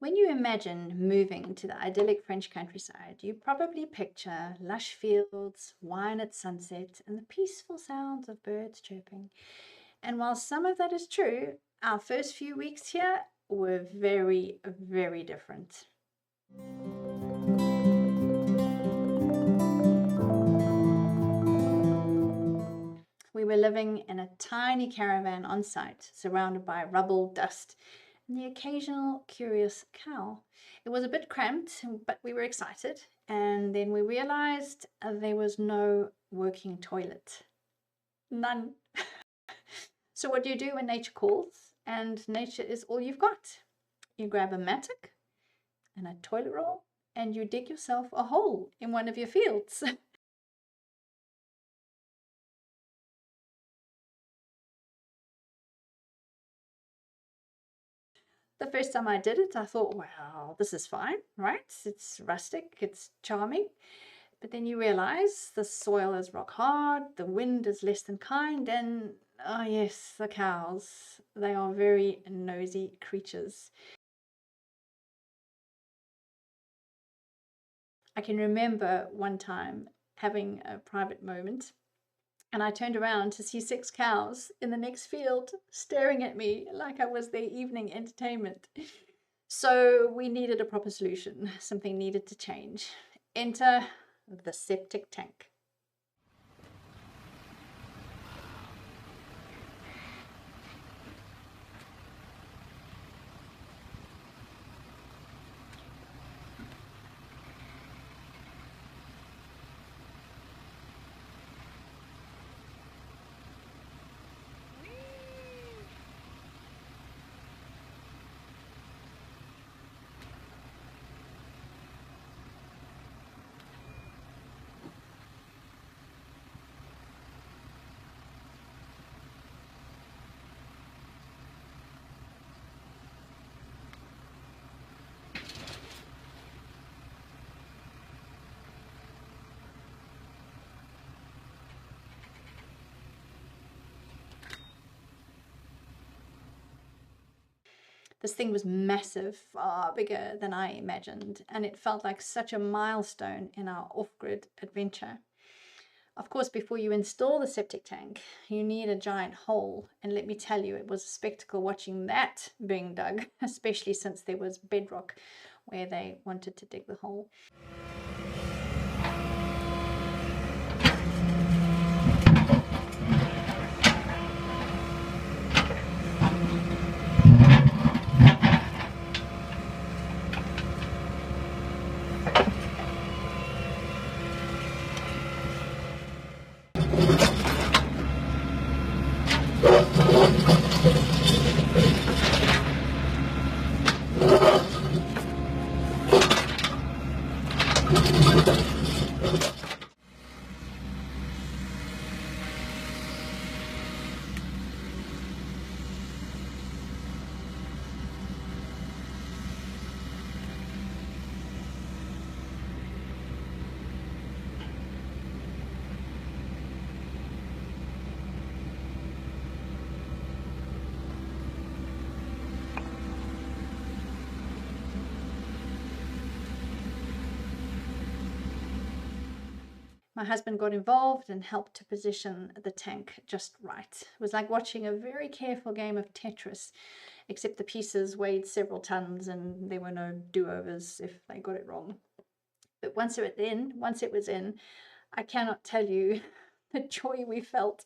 When you imagine moving to the idyllic French countryside, you probably picture lush fields, wine at sunset, and the peaceful sounds of birds chirping. And while some of that is true, our first few weeks here were very, very different. We were living in a tiny caravan on site, surrounded by rubble, dust, and the occasional curious cow. It was a bit cramped, but we were excited. And then we realized there was no working toilet. None. So, what do you do when nature calls and nature is all you've got? You grab a mattock and a toilet roll and you dig yourself a hole in one of your fields. The first time I did it, I thought, well, this is fine, right? It's rustic, it's charming. But then you realize the soil is rock hard, the wind is less than kind, and oh, yes, the cows. They are very nosy creatures. I can remember one time having a private moment, and I turned around to see 6 cows in the next field staring at me like I was their evening entertainment. So we needed a proper solution. Something needed to change. Enter the septic tank. This thing was massive, far bigger than I imagined, and it felt like such a milestone in our off-grid adventure. Of course, before you install the septic tank, you need a giant hole, and let me tell you, it was a spectacle watching that being dug, especially since there was bedrock where they wanted to dig the hole. My husband got involved and helped to position the tank just right. It was like watching a very careful game of Tetris, except the pieces weighed several tons and there were no do-overs if they got it wrong. But once it was in, I cannot tell you the joy we felt.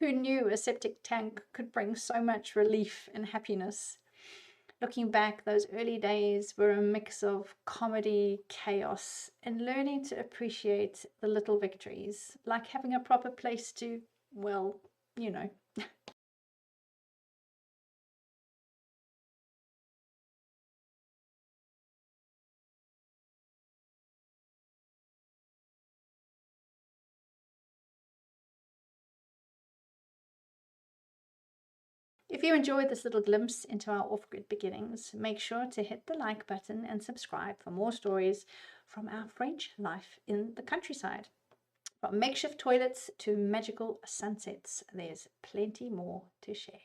Who knew a septic tank could bring so much relief and happiness? Looking back, those early days were a mix of comedy, chaos, and learning to appreciate the little victories, like having a proper place to, well, you know. If you enjoyed this little glimpse into our off-grid beginnings, make sure to hit the like button and subscribe for more stories from our French life in the countryside. From makeshift toilets to magical sunsets, there's plenty more to share.